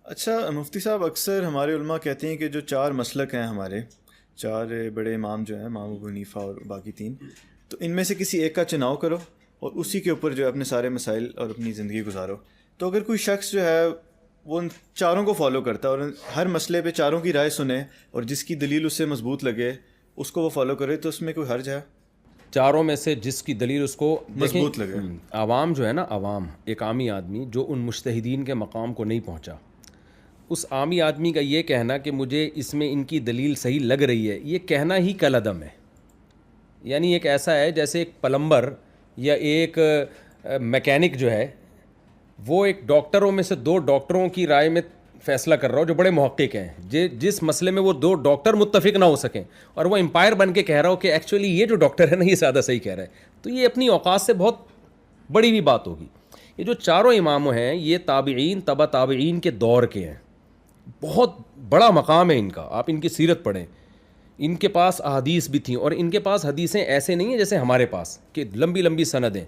اچھا مفتی صاحب، اکثر ہمارے علماء کہتے ہیں کہ جو چار مسلک ہیں ہمارے، چار بڑے امام جو ہیں، امام ابو حنیفہ اور باقی تین، تو ان میں سے کسی ایک کا چناؤ کرو اور اسی کے اوپر جو ہے اپنے سارے مسائل اور اپنی زندگی گزارو۔ تو اگر کوئی شخص جو ہے وہ ان چاروں کو فالو کرتا ہے اور ہر مسئلے پہ چاروں کی رائے سنے اور جس کی دلیل اس سے مضبوط لگے اس کو وہ فالو کرے، تو اس میں کوئی حرج ہے؟ چاروں میں سے جس کی دلیل اس کو مضبوط لگے۔ عوام جو ہے نا، عوام ایک عامی آدمی جو ان مجتہدین کے مقام کو نہیں پہنچا، اس عامی آدمی کا یہ کہنا کہ مجھے اس میں ان کی دلیل صحیح لگ رہی ہے، یہ کہنا ہی کل عدم ہے۔ یعنی ایک ایسا ہے جیسے ایک پلمبر یا ایک میکینک جو ہے، وہ ایک ڈاکٹروں میں سے دو ڈاکٹروں کی رائے میں فیصلہ کر رہا ہو جو بڑے محقق ہیں، جس مسئلے میں وہ دو ڈاکٹر متفق نہ ہو سکیں، اور وہ امپائر بن کے کہہ رہا ہو کہ ایکچولی یہ جو ڈاکٹر ہے نا یہ زیادہ صحیح کہہ رہا ہے، تو یہ اپنی اوقات سے بہت بڑی بھی بات ہوگی۔ یہ جو چاروں امام ہیں یہ تابعین تبع تابعین کے دور کے ہیں، بہت بڑا مقام ہے ان کا۔ آپ ان کی سیرت پڑھیں، ان کے پاس احادیث بھی تھیں، اور ان کے پاس حدیثیں ایسے نہیں ہیں جیسے ہمارے پاس کہ لمبی لمبی سندیں۔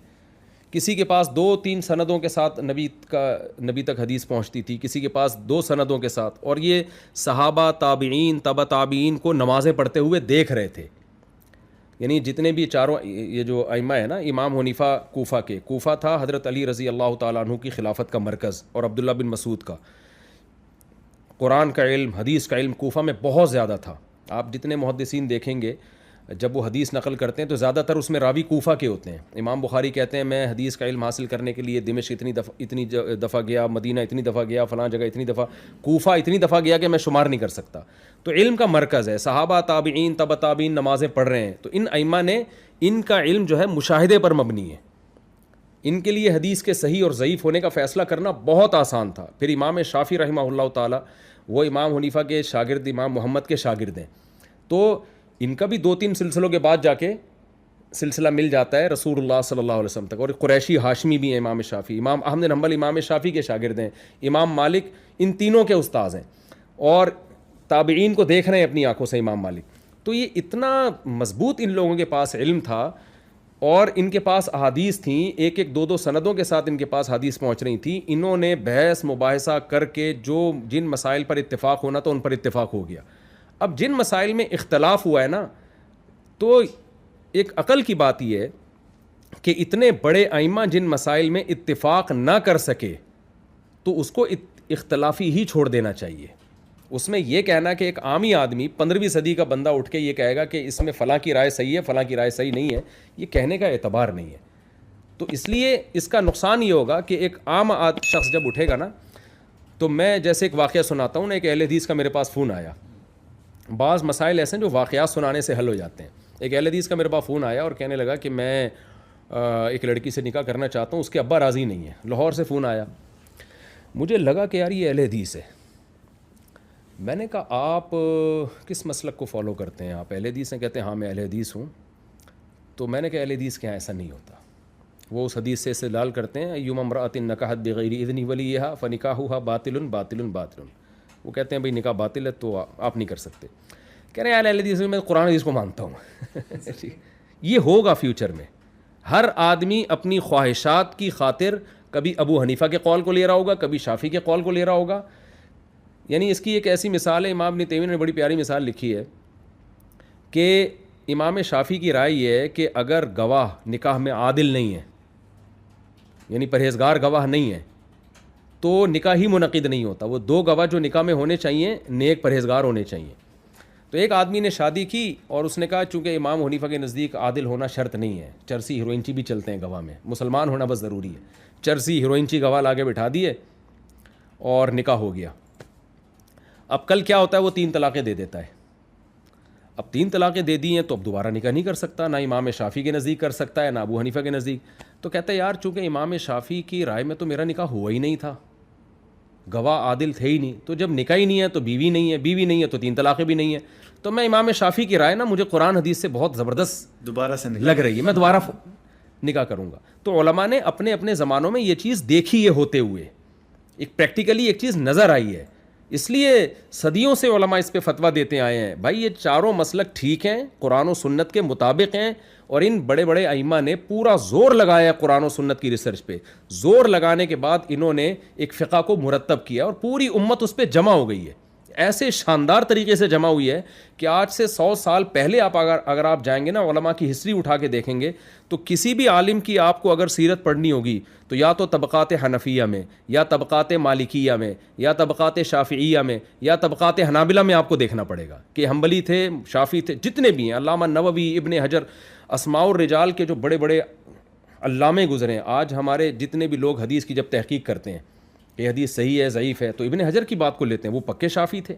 کسی کے پاس 2-3 سندوں کے ساتھ نبی تک حدیث پہنچتی تھی، کسی کے پاس 2 سندوں کے ساتھ، اور یہ صحابہ تابعین تبع تابعین کو نمازیں پڑھتے ہوئے دیکھ رہے تھے۔ یعنی جتنے بھی چاروں یہ جو ائمہ ہے نا، امام حنیفہ کوفہ تھا حضرت علی رضی اللہ تعالیٰ عنہ کی خلافت کا مرکز، اور عبداللہ بن مسعود کا قرآن کا علم، حدیث کا علم کوفہ میں بہت زیادہ تھا۔ آپ جتنے محدثین دیکھیں گے جب وہ حدیث نقل کرتے ہیں تو زیادہ تر اس میں راوی کوفہ کے ہوتے ہیں۔ امام بخاری کہتے ہیں میں حدیث کا علم حاصل کرنے کے لیے دمشق اتنی دفعہ گیا، مدینہ اتنی دفعہ گیا، فلاں جگہ اتنی دفعہ، کوفہ اتنی دفعہ گیا کہ میں شمار نہیں کر سکتا۔ تو علم کا مرکز ہے، صحابہ تابعین تبع تابعین نمازیں پڑھ رہے ہیں، تو ان ائمہ نے ان کا علم جو ہے مشاہدے پر مبنی ہے۔ ان کے لیے حدیث کے صحیح اور ضعیف ہونے کا فیصلہ کرنا بہت آسان تھا۔ پھر امام شافعی رحمہ اللہ تعالیٰ، وہ امام حنیفہ کے شاگرد، امام محمد کے شاگرد ہیں، تو ان کا بھی 2-3 سلسلوں کے بعد جا کے سلسلہ مل جاتا ہے رسول اللہ صلی اللہ علیہ وسلم تک، اور قریشی ہاشمی بھی ہیں امام شافعی۔ امام احمد بن حنبل امام شافعی کے شاگرد ہیں، امام مالک ان تینوں کے استاذ ہیں، اور تابعین کو دیکھ رہے ہیں اپنی آنکھوں سے امام مالک۔ تو یہ اتنا مضبوط ان لوگوں کے پاس علم تھا، اور ان کے پاس احادیث تھیں، 1-2 سندوں کے ساتھ ان کے پاس حدیث پہنچ رہی تھیں۔ انہوں نے بحث مباحثہ کر کے جن مسائل پر اتفاق ہونا تو ان پر اتفاق ہو گیا۔ اب جن مسائل میں اختلاف ہوا ہے نا، تو ایک عقل کی بات یہ ہے کہ اتنے بڑے ائمہ جن مسائل میں اتفاق نہ کر سکے تو اس کو اختلافی ہی چھوڑ دینا چاہیے۔ اس میں یہ کہنا کہ ایک عامی آدمی 15ویں صدی کا بندہ اٹھ کے یہ کہے گا کہ اس میں فلاں کی رائے صحیح ہے، فلاں کی رائے صحیح نہیں ہے، یہ کہنے کا اعتبار نہیں ہے۔ تو اس لیے اس کا نقصان یہ ہوگا کہ ایک عام شخص جب اٹھے گا نا، تو میں جیسے ایک واقعہ سناتا ہوں نا، ایک اہل حدیث کا میرے پاس فون آیا۔ بعض مسائل ایسے ہیں جو واقعات سنانے سے حل ہو جاتے ہیں۔ ایک اہل حدیث کا میرے پاس فون آیا اور کہنے لگا کہ میں ایک لڑکی سے نکاح کرنا چاہتا ہوں، اس کے ابا راضی نہیں ہیں۔ لاہور سے فون آیا، مجھے لگا کہ یار یہ اہل حدیث ہے۔ میں نے کہا آپ کس مسلک کو فالو کرتے ہیں؟ آپ اہل حدیث ہیں؟ کہتے ہیں ہاں میں اہل حدیث ہوں۔ تو میں نے کہا اہل حدیث کے یہاں ایسا نہیں ہوتا۔ وہ اس حدیث سے استدلال کرتے ہیں ایما امرأۃ نکحت بغیر اذن ولیہا فنکاحها باطل باطل باطل۔ وہ کہتے ہیں بھئی نکاح باطل ہے تو آپ نہیں کر سکتے۔ کہہ رہے ہیں اہل حدیث میں قرآن حدیث کو مانتا ہوں۔ یہ ہوگا فیوچر میں، ہر آدمی اپنی خواہشات کی خاطر کبھی ابو حنیفہ کے قول کو لے رہا ہوگا، کبھی شافعی کے قول کو لے رہا ہوگا۔ یعنی اس کی ایک ایسی مثال ہے، امام ابن تیمیہ نے بڑی پیاری مثال لکھی ہے کہ امام شافعی کی رائے یہ ہے کہ اگر گواہ نکاح میں عادل نہیں ہے، یعنی پرہیزگار گواہ نہیں ہے، تو نکاح ہی منعقد نہیں ہوتا۔ وہ 2 گواہ جو نکاح میں ہونے چاہیے نیک پرہیزگار ہونے چاہیے۔ تو ایک آدمی نے شادی کی اور اس نے کہا چونکہ امام حنیفہ کے نزدیک عادل ہونا شرط نہیں ہے، چرسی ہیروئنچی بھی چلتے ہیں گواہ میں، مسلمان ہونا بس ضروری ہے۔ چرسی ہیروئنچی گواہ لا کے بٹھا دیے اور نکاح ہو گیا۔ اب کل کیا ہوتا ہے، وہ 3 طلاقیں دے دیتا ہے۔ اب 3 طلاقیں دے دی ہیں تو اب دوبارہ نکاح نہیں کر سکتا، نہ امام شافعی کے نزدیک کر سکتا ہے نہ ابو حنیفہ کے نزدیک۔ تو کہتا ہے یار چونکہ امام شافعی کی رائے میں تو میرا نکاح ہوا ہی نہیں تھا، گواہ عادل تھے ہی نہیں، تو جب نکاح ہی نہیں ہے تو بیوی نہیں ہے، بیوی نہیں ہے تو 3 طلاقیں بھی نہیں ہیں، تو میں امام شافعی کی رائے نا مجھے قرآن حدیث سے بہت زبردست دوبارہ سے لگ رہی ہے، میں دوبارہ نکاح کروں گا۔ تو علماء نے اپنے اپنے زمانوں میں یہ چیز دیکھی ہے ہوتے ہوئے، ایک پریکٹیکلی ایک چیز نظر آئی ہے اس لیے صدیوں سے علماء اس پہ فتویٰ دیتے آئے ہیں بھائی یہ چاروں مسلک ٹھیک ہیں، قرآن و سنت کے مطابق ہیں، اور ان بڑے بڑے ائمہ نے پورا زور لگایا ہے قرآن و سنت کی ریسرچ پہ. زور لگانے کے بعد انہوں نے ایک فقہ کو مرتب کیا اور پوری امت اس پہ جمع ہو گئی ہے. ایسے شاندار طریقے سے جمع ہوئی ہے کہ آج سے 100 سال پہلے اگر آپ جائیں گے نا علماء کی ہسٹری اٹھا کے دیکھیں گے تو کسی بھی عالم کی آپ کو اگر سیرت پڑھنی ہوگی تو یا تو طبقات حنفیہ میں، یا طبقات مالکیہ میں، یا طبقات شافعیہ میں، یا طبقات حنابلہ میں آپ کو دیکھنا پڑے گا کہ حنبلی تھے، شافعی تھے، جتنے بھی ہیں، علامہ نووی، ابن حجر، اسماء الرجال کے جو بڑے بڑے علامے گزرے ہیں. آج ہمارے جتنے بھی لوگ حدیث کی جب تحقیق کرتے ہیں کہ حدیث صحیح ہے ضعیف ہے تو ابن حجر کی بات کو لیتے ہیں، وہ پکے شافعی تھے.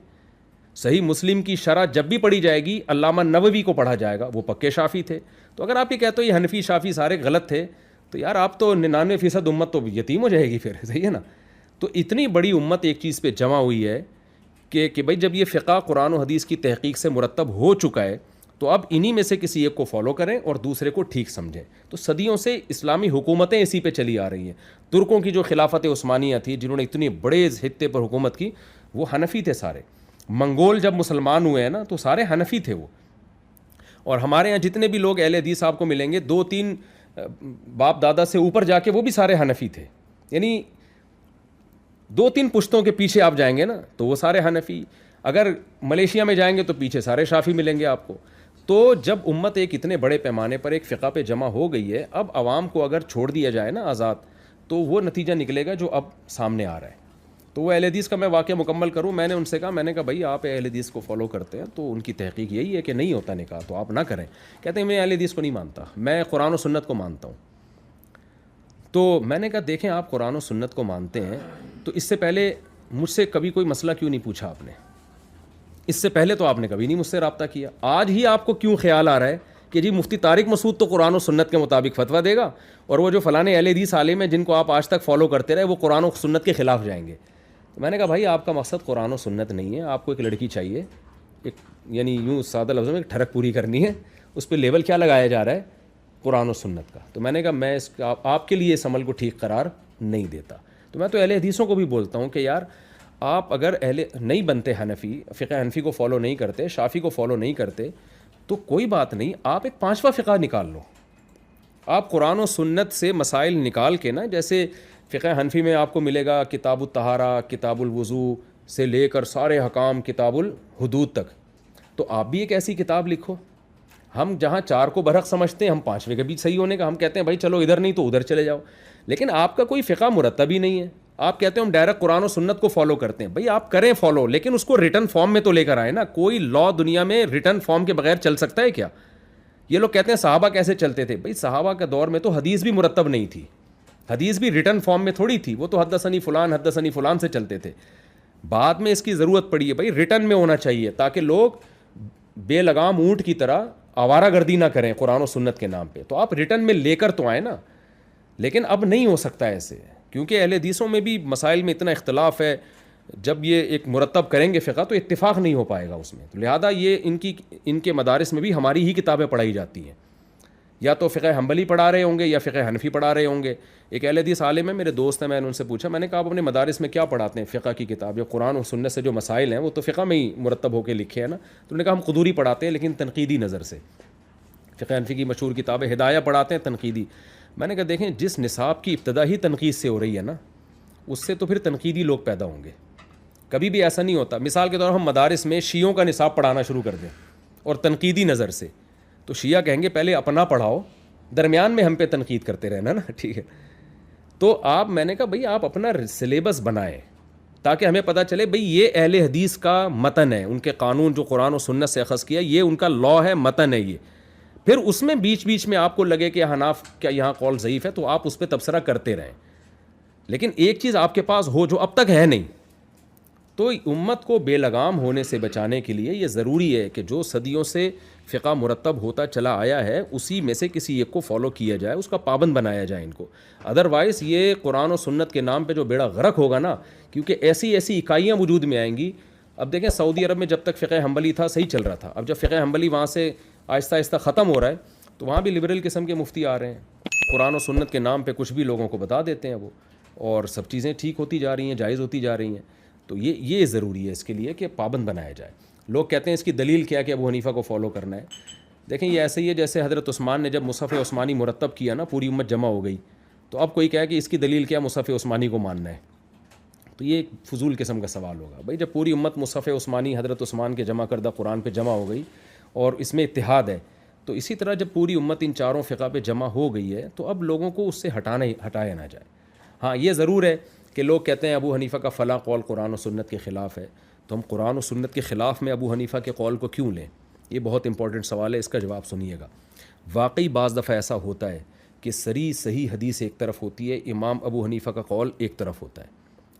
صحیح مسلم کی شرح جب بھی پڑھی جائے گی علامہ نووی کو پڑھا جائے گا، وہ پکے شافعی تھے. تو اگر آپ یہ کہتے ہو یہ حنفی شافعی سارے غلط تھے تو یار آپ تو 99% امت تو یتیم ہو جائے گی پھر، صحیح ہے نا. تو اتنی بڑی امت ایک چیز پہ جمع ہوئی ہے کہ بھائی جب یہ فقہ قرآن و حدیث کی تحقیق سے مرتب ہو چکا ہے تو اب انہی میں سے کسی ایک کو فالو کریں اور دوسرے کو ٹھیک سمجھیں. تو صدیوں سے اسلامی حکومتیں اسی پہ چلی آ رہی ہیں. ترکوں کی جو خلافت عثمانیہ تھی جنہوں نے اتنے بڑے خطے پر حکومت کی، وہ حنفی تھے سارے. منگول جب مسلمان ہوئے ہیں نا تو سارے حنفی تھے وہ. اور ہمارے یہاں جتنے بھی لوگ اہل حدیث آپ کو ملیں گے 2-3 باپ دادا سے اوپر جا کے وہ بھی سارے حنفی تھے. یعنی 2-3 پشتوں کے پیچھے آپ جائیں گے نا تو وہ سارے حنفی. اگر ملیشیا میں جائیں گے تو پیچھے سارے شافعی ملیں گے آپ کو. تو جب امت ایک اتنے بڑے پیمانے پر ایک فقہ پہ جمع ہو گئی ہے، اب عوام کو اگر چھوڑ دیا جائے نا آزاد تو وہ نتیجہ نکلے گا جو اب سامنے آ رہا ہے. تو وہ اہل حدیث کا میں واقعہ مکمل کروں. میں نے ان سے کہا، میں نے کہا بھائی آپ اہل حدیث کو فالو کرتے ہیں تو ان کی تحقیق یہی ہے کہ نہیں ہوتا نکاح تو آپ نہ کریں. کہتے ہیں میں اہل حدیث کو نہیں مانتا، میں قرآن و سنت کو مانتا ہوں. تو میں نے کہا دیکھیں آپ قرآن و سنت کو مانتے ہیں تو اس سے پہلے مجھ سے کبھی کوئی مسئلہ کیوں نہیں پوچھا آپ نے؟ اس سے پہلے تو آپ نے کبھی نہیں مجھ سے رابطہ کیا. آج ہی آپ کو کیوں خیال آ رہا ہے کہ جی مفتی طارق مسعود تو قرآن و سنت کے مطابق فتویٰ دے گا اور وہ جو فلاں اہل حدیث عالم ہیں جن کو آپ آج تک فالو کرتے رہے وہ قرآن و سنت کے خلاف جائیں گے؟ تو میں نے کہا بھائی آپ کا مقصد قرآن و سنت نہیں ہے، آپ کو ایک لڑکی چاہیے، ایک یعنی یوں سادہ لفظوں میں ایک ٹھڑک پوری کرنی ہے، اس پہ لیبل کیا لگایا جا رہا ہے؟ قرآن و سنت کا. تو میں نے کہا میں اس کا آپ کے لیے اس عمل کو ٹھیک قرار نہیں دیتا. تو میں تو اہل حدیثوں کو بھی بولتا ہوں کہ یار آپ اگر نہیں بنتے حنفی، فقہ حنفی کو فالو نہیں کرتے، شافعی کو فالو نہیں کرتے تو کوئی بات نہیں، آپ ایک 5واں فقہ نکال لو. آپ قرآن و سنت سے مسائل نکال کے نا، جیسے فقہ حنفی میں آپ کو ملے گا کتاب الطہارہ، کتاب الوضو سے لے کر سارے حکام کتاب الحدود تک، تو آپ بھی ایک ایسی کتاب لکھو. ہم جہاں 4 کو برحق سمجھتے ہیں ہم 5ویں کے بھی صحیح ہونے کا ہم کہتے ہیں بھائی چلو ادھر نہیں تو ادھر چلے جاؤ. لیکن آپ کا کوئی فقہ مرتب ہی نہیں ہے، آپ کہتے ہیں ہم ڈائریکٹ قرآن و سنت کو فالو کرتے ہیں. بھائی آپ کریں فالو لیکن اس کو ریٹن فارم میں تو لے کر آئے نا. کوئی لا دنیا میں ریٹن فارم کے بغیر چل سکتا ہے کیا؟ یہ لوگ کہتے ہیں صحابہ کیسے چلتے تھے. بھائی صحابہ کے دور میں تو حدیث بھی مرتب نہیں تھی، حدیث بھی ریٹن فارم میں تھوڑی تھی، وہ تو حدثنی فلان سے چلتے تھے. بعد میں اس کی ضرورت پڑی ہے بھائی ریٹن میں ہونا چاہیے تاکہ لوگ بے لگام اونٹ کی طرح آوارہ گردی نہ کریں قرآن و سنت کے نام پہ. تو آپ ریٹن میں لے کر تو آئیں نا. لیکن اب نہیں ہو سکتا ایسے، کیونکہ اہل حدیثوں میں بھی مسائل میں اتنا اختلاف ہے. جب یہ ایک مرتب کریں گے فقہ تو اتفاق نہیں ہو پائے گا اس میں. تو لہٰذا یہ ان کے مدارس میں بھی ہماری ہی کتابیں پڑھائی جاتی ہیں، یا تو فقہ حنبلی پڑھا رہے ہوں گے یا فقہ حنفی پڑھا رہے ہوں گے. ایک اہل حدیث عالم ہے، میرے دوست ہیں، میں نے ان سے پوچھا، میں نے کہا آپ اپنے مدارس میں کیا پڑھاتے ہیں؟ فقہ کی کتاب یا قرآن و سنت سے جو مسائل ہیں وہ تو فقہ میں ہی مرتب ہو کے لکھے ہیں نا. تو انہوں نے کہا ہم قدوری پڑھاتے ہیں لیکن تنقیدی نظر سے. فقہ حنفی کی مشہور کتاب ہے ہدایہ پڑھاتے ہیں تنقیدی. میں نے کہا دیکھیں جس نصاب کی ابتدا ہی تنقید سے ہو رہی ہے نا اس سے تو پھر تنقیدی لوگ پیدا ہوں گے. کبھی بھی ایسا نہیں ہوتا. مثال کے طور پر ہم مدارس میں شیعوں کا نصاب پڑھانا شروع کر دیں اور تنقیدی نظر سے، تو شیعہ کہیں گے پہلے اپنا پڑھاؤ، درمیان میں ہم پہ تنقید کرتے رہنا نا، ٹھیک ہے. تو میں نے کہا بھئی آپ اپنا سلیبس بنائیں تاکہ ہمیں پتہ چلے بھئی یہ اہل حدیث کا متن ہے، ان کے قانون جو قرآن و سنت سے اخذ کیا یہ ان کا لا ہے، متن ہے یہ. پھر اس میں بیچ میں آپ کو لگے کہ حناف کیا یہاں قول ضعیف ہے تو آپ اس پہ تبصرہ کرتے رہیں. لیکن ایک چیز آپ کے پاس ہو جو اب تک ہے نہیں. تو امت کو بے لگام ہونے سے بچانے کے لیے یہ ضروری ہے کہ جو صدیوں سے فقہ مرتب ہوتا چلا آیا ہے اسی میں سے کسی ایک کو فالو کیا جائے، اس کا پابند بنایا جائے ان کو. ادروائز یہ قرآن و سنت کے نام پہ جو بیڑا غرق ہوگا نا، کیونکہ ایسی اکائیاں وجود میں آئیں گی. اب دیکھیں سعودی عرب میں جب تک فقہ حنبلی تھا صحیح چل رہا تھا. اب جب فقہ حنبلی وہاں سے آہستہ آہستہ ختم ہو رہا ہے تو وہاں بھی لبرل قسم کے مفتی آ رہے ہیں، قرآن و سنت کے نام پہ کچھ بھی لوگوں کو بتا دیتے ہیں وہ، اور سب چیزیں ٹھیک ہوتی جا رہی ہیں، جائز ہوتی جا رہی ہیں. تو یہ ضروری ہے اس کے لیے کہ پابند بنایا جائے. لوگ کہتے ہیں اس کی دلیل کیا کہ ابو حنیفہ کو فالو کرنا ہے. دیکھیں یہ ایسے ہی ہے جیسے حضرت عثمان نے جب مصحف عثمانی مرتب کیا نا, پوری امت جمع ہو گئی, تو اب کوئی کہے کہ اس کی دلیل کیا مصحف عثمانی کو ماننا ہے, تو یہ ایک فضول قسم کا سوال ہوگا. بھائی جب پوری امت مصحف عثمانی حضرت عثمان کے جمع کردہ قرآن پہ جمع ہو گئی اور اس میں اتحاد ہے, تو اسی طرح جب پوری امت ان چاروں فقہ پہ جمع ہو گئی ہے تو اب لوگوں کو اس سے ہٹایا نہ جائے. ہاں یہ ضرور ہے کہ لوگ کہتے ہیں ابو حنیفہ کا فلاں قول قرآن و سنت کے خلاف ہے, تو ہم قرآن و سنت کے خلاف میں ابو حنیفہ کے قول کو کیوں لیں؟ یہ بہت امپورٹنٹ سوال ہے, اس کا جواب سنیے گا. واقعی بعض دفعہ ایسا ہوتا ہے کہ صحیح حدیث ایک طرف ہوتی ہے, امام ابو حنیفہ کا قول ایک طرف ہوتا ہے,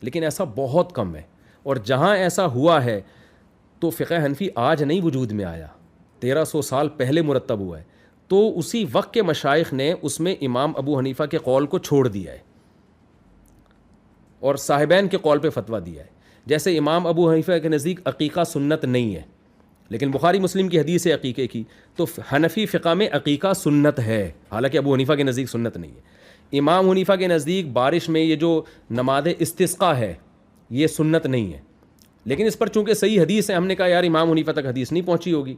لیکن ایسا بہت کم ہے. اور جہاں ایسا ہوا ہے تو فقہ حنفی آج نہیں وجود میں آیا, 1300 سال پہلے مرتب ہوا ہے, تو اسی وقت کے مشائخ نے اس میں امام ابو حنیفہ کے قول کو چھوڑ دیا ہے اور صاحبین کے قول پہ فتویٰ دیا ہے. جیسے امام ابو حنیفہ کے نزدیک عقیقہ سنت نہیں ہے, لیکن بخاری مسلم کی حدیث ہے عقیقے کی, تو حنفی فقہ میں عقیقہ سنت ہے, حالانکہ ابو حنیفہ کے نزدیک سنت نہیں ہے. امام حنیفہ کے نزدیک بارش میں یہ جو نماز استسقاء ہے یہ سنت نہیں ہے, لیکن اس پر چونکہ صحیح حدیث ہے, ہم نے کہا یار امام حنیفہ تک حدیث نہیں پہنچی ہوگی,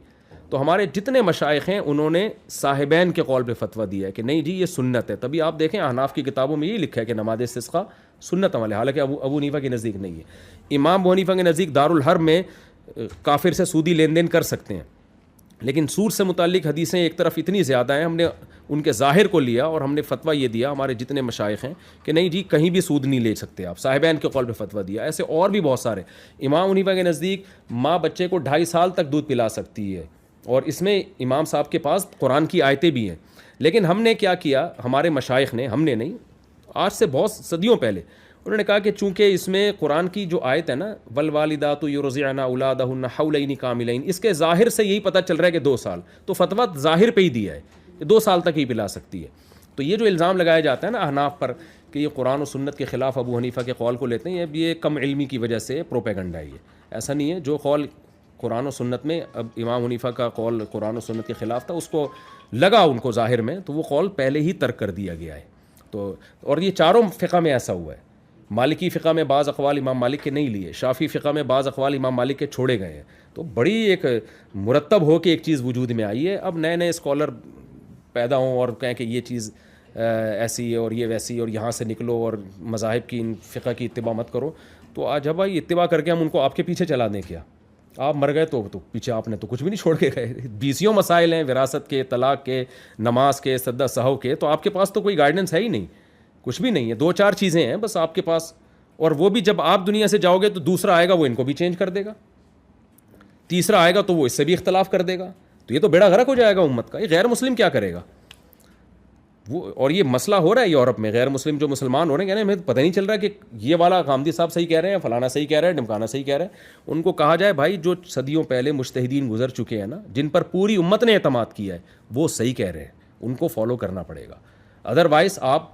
تو ہمارے جتنے مشائخ ہیں انہوں نے صاحبین کے قول پہ فتویٰ دیا ہے کہ نہیں جی یہ سنت ہے. تبھی آپ دیکھیں احناف کی کتابوں میں یہ لکھا ہے کہ نماز استسقاء سنت عمل ہے, حالانکہ ابو حنیفہ کے نزدیک نہیں ہے. امام ابو حنیفہ کے نزدیک دارالحرب میں کافر سے سودی لین دین کر سکتے ہیں, لیکن سود سے متعلق حدیثیں ایک طرف اتنی زیادہ ہیں, ہم نے ان کے ظاہر کو لیا اور ہم نے فتویٰ یہ دیا, ہمارے جتنے مشائخ ہیں, کہ نہیں جی کہیں بھی سود نہیں لے سکتے آپ, صاحبین کے قول پہ فتویٰ دیا. ایسے اور بھی بہت سارے. امام حنیفہ کے نزدیک ماں بچے کو 2.5 سال تک دودھ پلا سکتی ہے, اور اس میں امام صاحب کے پاس قرآن کی آیتیں بھی ہیں. لیکن ہم نے کیا کیا, ہمارے مشائخ نے, ہم نے نہیں, آج سے بہت صدیوں پہلے انہوں نے کہا کہ چونکہ اس میں قرآن کی جو آیت ہے نا والوالدات یرضعن اولادہن حولین کاملین, اس کے ظاہر سے یہی پتہ چل رہا ہے کہ 2 سال, تو فتویٰ ظاہر پہ ہی دیا ہے کہ 2 سال تک ہی پلا سکتی ہے. تو یہ جو الزام لگایا جاتا ہے نا احناف پر کہ یہ قرآن و سنت کے خلاف ابو حنیفہ کے قول کو لیتے ہیں, اب یہ کم علمی کی وجہ سے پروپیگنڈا ہے. یہ ایسا نہیں ہے. جو قول قرآن و سنت میں اب امام حنیفہ کا قول قرآن و سنت کے خلاف تھا, اس کو لگا ان کو ظاہر میں, تو وہ قول پہلے ہی ترک کر دیا گیا ہے. تو اور یہ چاروں فقہ میں ایسا ہوا ہے. مالکی فقہ میں بعض اقوال امام مالک کے نہیں لیے, شافعی فقہ میں بعض اقوال امام مالک کے چھوڑے گئے ہیں. تو بڑی ایک مرتب ہو کے ایک چیز وجود میں آئی ہے. اب نئے اسکالر پیدا ہوں اور کہیں کہ یہ چیز ایسی ہے اور یہ ویسی, اور یہاں سے نکلو اور مذاہب کی ان فقہ کی اتباع مت کرو, تو آج جب بھائی اتباع کر کے ہم ان کو آپ کے پیچھے چلا دیں کیا؟ آپ مر گئے تو پیچھے آپ نے تو کچھ بھی نہیں چھوڑ کے گئے. 20 مسائل ہیں, وراثت کے, طلاق کے, نماز کے, سجدہ سہو کے, تو آپ کے پاس تو کوئی گائیڈنس ہے ہی نہیں, کچھ بھی نہیں ہے. 2-4 چیزیں ہیں بس آپ کے پاس, اور وہ بھی جب آپ دنیا سے جاؤ گے تو دوسرا آئے گا وہ ان کو بھی چینج کر دے گا, تیسرا آئے گا تو وہ اس سے بھی اختلاف کر دے گا, تو یہ تو بیڑا غرق ہو جائے گا امت کا. یہ غیر مسلم کیا کرے گا وہ؟ اور یہ مسئلہ ہو رہا ہے یورپ میں, غیر مسلم جو مسلمان ہو رہے ہیں کہہ رہے ہیں ہمیں پتہ نہیں چل رہا کہ یہ والا غامدی صاحب صحیح کہہ رہے ہیں, فلانا صحیح کہہ رہا ہے, ڈمکانا صحیح کہہ رہا ہے. ان کو کہا جائے بھائی جو صدیوں پہلے مجتہدین گزر چکے ہیں نا, جن پر پوری امت نے اعتماد کیا ہے, وہ صحیح کہہ رہے ہیں, ان کو فالو کرنا پڑے گا. ادروائز آپ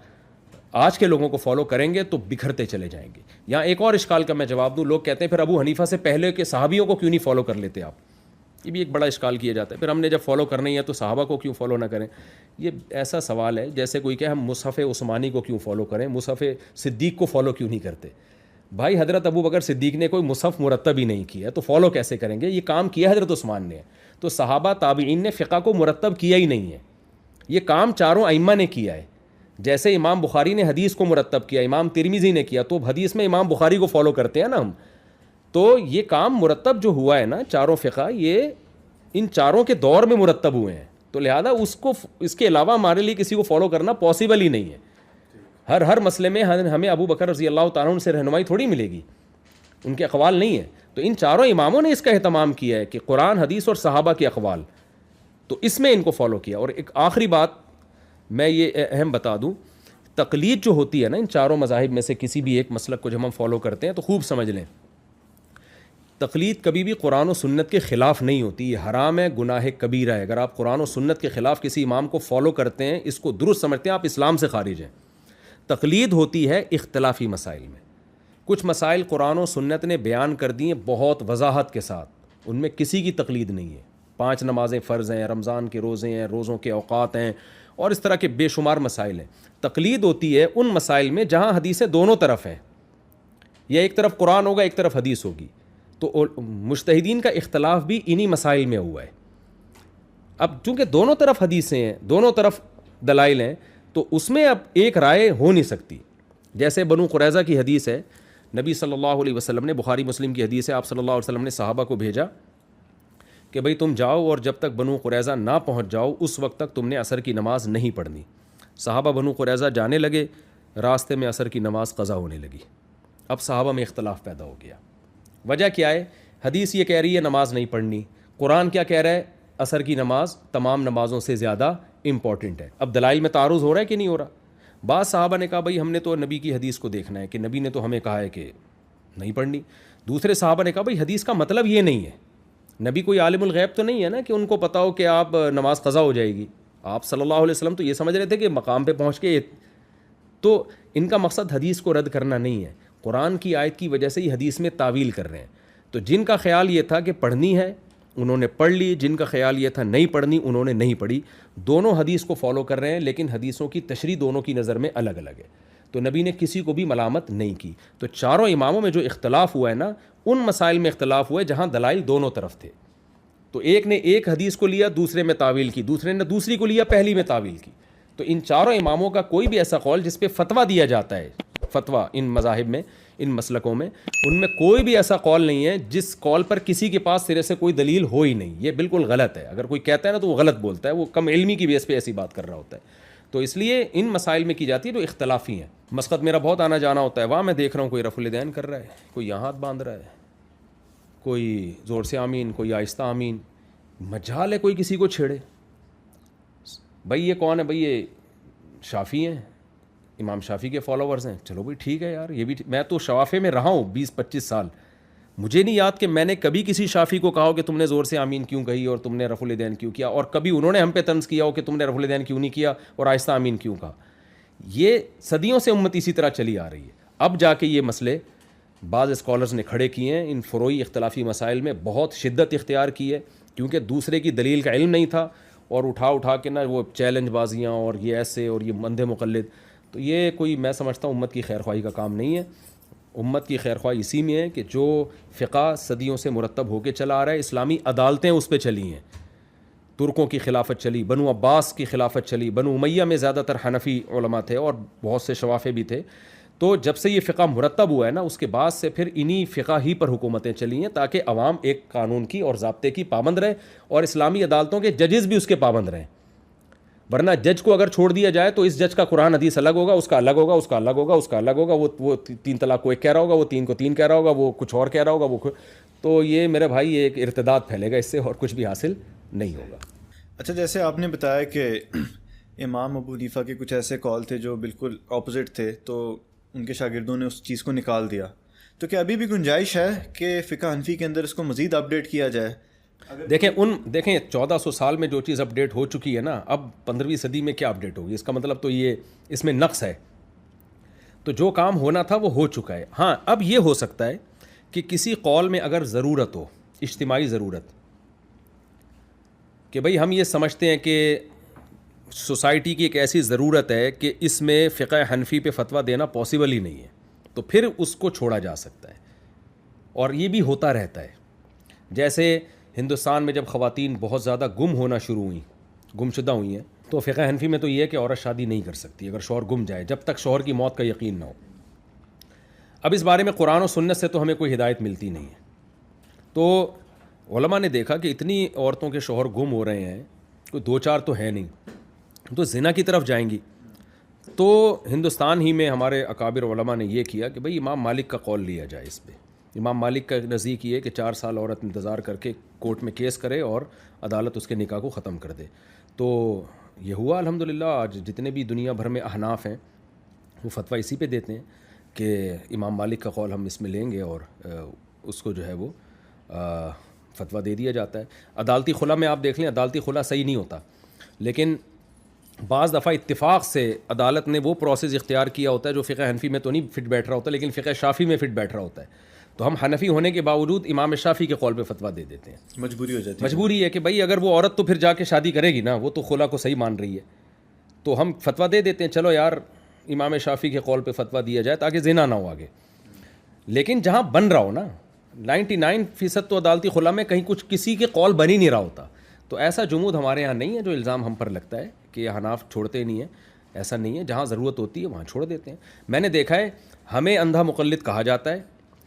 آج کے لوگوں کو فالو کریں گے تو بکھرتے چلے جائیں گے. یہاں ایک اور اشکال کا میں جواب دوں. لوگ کہتے ہیں پھر ابو حنیفہ سے پہلے کے صحابیوں کو کیوں نہیں فالو کر لیتے آپ؟ یہ بھی ایک بڑا اشکال کیا جاتا ہے. پھر ہم نے جب فالو کرنا ہی ہے تو صحابہ کو کیوں فالو نہ کریں؟ یہ ایسا سوال ہے جیسے کوئی کہ ہم مصحف عثمانی کو کیوں فالو کریں, مصحف صدیق کو فالو کیوں نہیں کرتے؟ بھائی حضرت ابو بکر صدیق نے کوئی مصحف مرتب ہی نہیں کیا, تو فالو کیسے کریں گے؟ یہ کام کیا حضرت عثمان نے, تو صحابہ تابعین نے فقہ کو مرتب کیا ہی نہیں ہے. یہ کام چاروں ائمہ نے کیا ہے. جیسے امام بخاری نے حدیث کو مرتب کیا, امام ترمذی نے کیا, تو حدیث میں امام بخاری کو فالو کرتے ہیں نا ہم. تو یہ کام مرتب جو ہوا ہے نا چاروں فقہ, یہ ان چاروں کے دور میں مرتب ہوئے ہیں, تو لہذا اس کے علاوہ ہمارے لیے کسی کو فالو کرنا پاسبل ہی نہیں ہے. ہر مسئلے میں ہمیں ابو بکر رضی اللہ تعالیٰ عنہ سے رہنمائی تھوڑی ملے گی, ان کے اقوال نہیں ہے. تو ان چاروں اماموں نے اس کا اہتمام کیا ہے کہ قرآن, حدیث اور صحابہ کے اقوال, تو اس میں ان کو فالو کیا. اور ایک آخری بات میں یہ اہم بتا دوں, تقلید جو ہوتی ہے نا ان چاروں مذاہب میں سے کسی بھی ایک مسلک کو جب ہم فالو کرتے ہیں تو خوب سمجھ لیں, تقلید کبھی بھی قرآن و سنت کے خلاف نہیں ہوتی. یہ حرام ہے, گناہ کبیرہ ہے. اگر آپ قرآن و سنت کے خلاف کسی امام کو فالو کرتے ہیں, اس کو درست سمجھتے ہیں, آپ اسلام سے خارج ہیں. تقلید ہوتی ہے اختلافی مسائل میں. کچھ مسائل قرآن و سنت نے بیان کر دی ہیں بہت وضاحت کے ساتھ, ان میں کسی کی تقلید نہیں ہے. 5 نمازیں فرض ہیں, رمضان کے روزے ہیں, روزوں کے اوقات ہیں, اور اس طرح کے بے شمار مسائل ہیں. تقلید ہوتی ہے ان مسائل میں جہاں حدیثیں دونوں طرف ہیں. یا ایک طرف قرآن ہوگا ایک طرف حدیث ہوگی. تو مجتہدین کا اختلاف بھی انہی مسائل میں ہوا ہے. اب چونکہ دونوں طرف حدیثیں ہیں, دونوں طرف دلائل ہیں, تو اس میں اب ایک رائے ہو نہیں سکتی. جیسے بنو قریظہ کی حدیث ہے, نبی صلی اللہ علیہ وسلم نے, بخاری مسلم کی حدیث ہے, آپ صلی اللہ علیہ وسلم نے صحابہ کو بھیجا کہ بھئی تم جاؤ اور جب تک بنو قریظہ نہ پہنچ جاؤ اس وقت تک تم نے عصر کی نماز نہیں پڑھنی. صحابہ بنو قریظہ جانے لگے, راستے میں عصر کی نماز قضا ہونے لگی. اب صحابہ میں اختلاف پیدا ہو گیا. وجہ کیا ہے؟ حدیث یہ کہہ رہی ہے نماز نہیں پڑھنی, قرآن کیا کہہ رہا ہے؟ عصر کی نماز تمام نمازوں سے زیادہ امپورٹنٹ ہے. اب دلائل میں تعارض ہو رہا ہے کہ نہیں ہو رہا؟ بعض صحابہ نے کہا بھئی ہم نے تو نبی کی حدیث کو دیکھنا ہے کہ نبی نے تو ہمیں کہا ہے کہ نہیں پڑھنی. دوسرے صحابہ نے کہا بھئی حدیث کا مطلب یہ نہیں ہے, نبی کوئی عالم الغیب تو نہیں ہے نا کہ ان کو پتہ ہو کہ آپ نماز قضا ہو جائے گی. آپ صلی اللہ علیہ وسلم تو یہ سمجھ رہے تھے کہ مقام پہ پہنچ کے, تو ان کا مقصد حدیث کو رد کرنا نہیں ہے, قرآن کی آیت کی وجہ سے ہی حدیث میں تعویل کر رہے ہیں. تو جن کا خیال یہ تھا کہ پڑھنی ہے انہوں نے پڑھ لی, جن کا خیال یہ تھا نہیں پڑھنی انہوں نے نہیں پڑھی. دونوں حدیث کو فالو کر رہے ہیں لیکن حدیثوں کی تشریح دونوں کی نظر میں الگ الگ ہے. تو نبی نے کسی کو بھی ملامت نہیں کی. تو چاروں اماموں میں جو اختلاف ہوا ہے نا, ان مسائل میں اختلاف ہوا ہے جہاں دلائل دونوں طرف تھے. تو ایک نے ایک حدیث کو لیا دوسرے میں تعویل کی, دوسرے نے دوسری کو لیا پہلی میں تعویل کی. تو ان چاروں اماموں کا کوئی بھی ایسا قول جس پہ فتویٰ دیا جاتا ہے, فتویٰ ان مذاہب میں, ان مسلکوں میں, ان میں کوئی بھی ایسا قول نہیں ہے جس قول پر کسی کے پاس سرے سے کوئی دلیل ہو ہی نہیں. یہ بالکل غلط ہے. اگر کوئی کہتا ہے نا تو وہ غلط بولتا ہے, وہ کم علمی کی بیس پہ ایسی بات کر رہا ہوتا ہے. تو اس لیے ان مسائل میں کی جاتی ہے جو اختلافی ہیں. مسقط میرا بہت آنا جانا ہوتا ہے, وہاں میں دیکھ رہا ہوں کوئی رفع الیدین کر رہا ہے, کوئی یہاں ہاتھ باندھ رہا ہے, کوئی زور سے آمین, کوئی آہستہ آمین. مجال ہے کوئی کسی کو چھیڑے. بھائی یہ کون ہے؟ بھئی یہ شافعی ہیں, امام شافعی کے فالوورز ہیں. چلو بھئی ٹھیک ہے یار, یہ بھی میں تو شوافع میں رہا ہوں 20-25 سال. مجھے نہیں یاد کہ میں نے کبھی کسی شافعی کو کہا ہو کہ تم نے زور سے آمین کیوں کہی اور تم نے رفع الیدین کیوں کیا, اور کبھی انہوں نے ہم پہ طنز کیا ہو کہ تم نے رفع الیدین کیوں نہیں کیا اور آہستہ آمین کیوں کہا. یہ صدیوں سے امت اسی طرح چلی آ رہی ہے. اب جا کے یہ مسئلے بعض اسکالرز نے کھڑے کیے ہیں, ان فروعی اختلافی مسائل میں بہت شدت اختیار کی ہے, کیونکہ دوسرے کی دلیل کا علم نہیں تھا, اور اٹھا کے نا وہ چیلنج بازیاں اور یہ ایسے اور یہ اندھے مقلد. تو یہ کوئی میں سمجھتا ہوں امت کی خیر خواہی کا کام نہیں ہے. امت کی خیر خواہی اسی میں ہے کہ جو فقہ صدیوں سے مرتب ہو کے چلا آ رہا ہے, اسلامی عدالتیں اس پہ چلی ہیں. ترکوں کی خلافت چلی, بنو عباس کی خلافت چلی, بنو امیہ میں زیادہ تر حنفی علماء تھے اور بہت سے شوافع بھی تھے. تو جب سے یہ فقہ مرتب ہوا ہے نا, اس کے بعد سے پھر انہی فقہ ہی پر حکومتیں چلی ہیں تاکہ عوام ایک قانون کی اور ضابطے کی پابند رہے, اور اسلامی عدالتوں کے ججز بھی اس کے پابند رہیں. ورنہ جج کو اگر چھوڑ دیا جائے تو اس جج کا قرآن حدیث الگ ہوگا, اس کا الگ ہوگا, اس کا الگ ہوگا, اس کا الگ ہوگا. وہ 3 طلاق کو 1 کہہ رہا ہوگا, وہ 3 کو 3 کہہ رہا ہوگا, وہ کچھ اور کہہ رہا ہوگا, وہ تو یہ میرے بھائی ایک ارتداد پھیلے گا, اس سے اور کچھ بھی حاصل نہیں ہوگا. اچھا, جیسے آپ نے بتایا کہ امام ابو حنیفہ کے کچھ ایسے کال تھے جو بالکل اپوزٹ تھے, تو ان کے شاگردوں نے اس چیز کو نکال دیا, تو کیا ابھی بھی گنجائش ہے کہ فقہ حنفی کے اندر اس کو مزید اپڈیٹ کیا جائے؟ دیکھیں 1400 سال میں جو چیز اپڈیٹ ہو چکی ہے نا, اب 15ویں صدی میں کیا اپڈیٹ ہوگی؟ اس کا مطلب تو یہ اس میں نقص ہے. تو جو کام ہونا تھا وہ ہو چکا ہے. ہاں, اب یہ ہو سکتا ہے کہ کسی قول میں اگر ضرورت ہو, اجتماعی ضرورت, کہ بھئی ہم یہ سمجھتے ہیں کہ سوسائٹی کی ایک ایسی ضرورت ہے کہ اس میں فقہ حنفی پہ فتویٰ دینا پاسبل ہی نہیں ہے, تو پھر اس کو چھوڑا جا سکتا ہے. اور یہ بھی ہوتا رہتا ہے. جیسے ہندوستان میں جب خواتین بہت زیادہ گم ہونا شروع ہوئیں, گمشدہ ہوئی ہیں, تو فقہ حنفی میں تو یہ ہے کہ عورت شادی نہیں کر سکتی اگر شوہر گم جائے, جب تک شوہر کی موت کا یقین نہ ہو. اب اس بارے میں قرآن و سنت سے تو ہمیں کوئی ہدایت ملتی نہیں ہے. تو علماء نے دیکھا کہ اتنی عورتوں کے شوہر گم ہو رہے ہیں, کوئی 2-4 تو ہے نہیں, تو زنا کی طرف جائیں گی. تو ہندوستان ہی میں ہمارے اکابر علماء نے یہ کیا کہ بھئی امام مالک کا قول لیا جائے اس پہ. امام مالک کا نزدیک یہ کہ 4 سال عورت انتظار کر کے کورٹ میں کیس کرے اور عدالت اس کے نکاح کو ختم کر دے. تو یہ ہوا الحمدللہ. آج جتنے بھی دنیا بھر میں احناف ہیں وہ فتویٰ اسی پہ دیتے ہیں کہ امام مالک کا قول ہم اس میں لیں گے, اور اس کو جو ہے وہ فتویٰ دے دیا جاتا ہے. عدالتی خلا میں آپ دیکھ لیں, عدالتی خلا صحیح نہیں ہوتا, لیکن بعض دفعہ اتفاق سے عدالت نے وہ پروسیس اختیار کیا ہوتا ہے جو فقہ حنفی میں تو نہیں فٹ بیٹھ رہا ہوتا, لیکن فقہ شافعی میں فٹ بیٹھ رہا ہوتا ہے. تو ہم حنفی ہونے کے باوجود امام شافعی کے قول پہ فتویٰ دے دیتے ہیں. مجبوری ہو جاتی ہے. مجبوری ہے کہ بھائی اگر وہ عورت تو پھر جا کے شادی کرے گی نا, وہ تو خلا کو صحیح مان رہی ہے, تو ہم فتویٰ دے دیتے ہیں چلو یار امام شافعی کے قول پہ فتویٰ دیا جائے تاکہ زنا نہ ہو آگے. لیکن جہاں بن رہا ہو نا 99% تو عدالتی خلا میں کہیں کچھ کسی کے قول بن ہی نہیں رہا ہوتا. تو ایسا جمود ہمارے یہاں نہیں ہے جو الزام ہم پر لگتا ہے کہ حناف چھوڑتے نہیں ہیں. ایسا نہیں ہے, جہاں ضرورت ہوتی ہے وہاں چھوڑ دیتے ہیں. میں نے دیکھا ہے ہمیں اندھا مقلد کہا جاتا ہے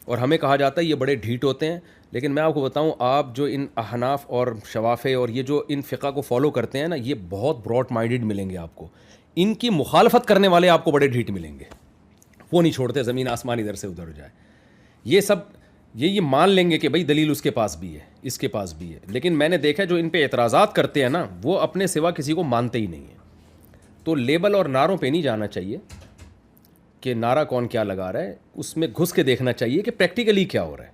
اور ہمیں کہا جاتا ہے یہ بڑے ڈھیٹ ہوتے ہیں, لیکن میں آپ کو بتاؤں آپ جو ان احناف اور شوافے اور یہ جو ان فقہ کو فالو کرتے ہیں نا, یہ بہت براڈ مائنڈڈ ملیں گے آپ کو. ان کی مخالفت کرنے والے آپ کو بڑے ڈھیٹ ملیں گے, وہ نہیں چھوڑتے زمین آسمان ادھر سے ادھر ہو جائے. یہ سب یہ مان لیں گے کہ بھائی دلیل اس کے پاس بھی ہے, اس کے پاس بھی ہے, لیکن میں نے دیکھا جو ان پہ اعتراضات کرتے ہیں نا وہ اپنے سوا کسی کو مانتے ہی نہیں ہیں. تو لیبل اور نعروں پہ نہیں جانا چاہیے کہ نعرہ کون کیا لگا رہا ہے, اس میں گھس کے دیکھنا چاہیے کہ پریکٹیکلی کیا ہو رہا ہے,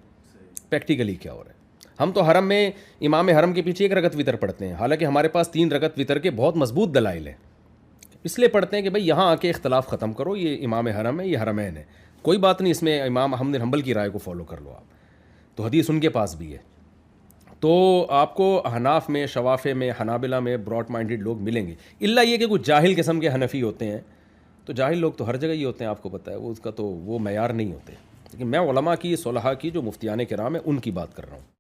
پریکٹیکلی کیا ہو رہا ہے. ہم تو حرم میں امام حرم کے پیچھے 1 رکعت وطر پڑھتے ہیں, حالانکہ ہمارے پاس 3 رکعت وطر کے بہت مضبوط دلائل ہیں. اس لیے پڑھتے ہیں کہ بھائی یہاں آ کے اختلاف ختم کرو, یہ امام حرم ہے, یہ حرمین ہے, کوئی بات نہیں, اس میں امام احمد بن حنبل کی رائے کو فالو کر لو آپ, تو حدیث ان کے پاس بھی ہے. تو آپ کو حناف میں, شوافے میں, حنابلہ میں براڈ مائنڈڈ لوگ ملیں گے, الا یہ کہ کچھ جاہل قسم کے حنفی ہوتے ہیں. تو جاہل لوگ تو ہر جگہ ہی ہوتے ہیں, آپ کو پتہ ہے, وہ اس کا تو وہ معیار نہیں ہوتے. لیکن میں علماء کی, صلحاء کی, جو مفتیان کرام ہیں, ان کی بات کر رہا ہوں.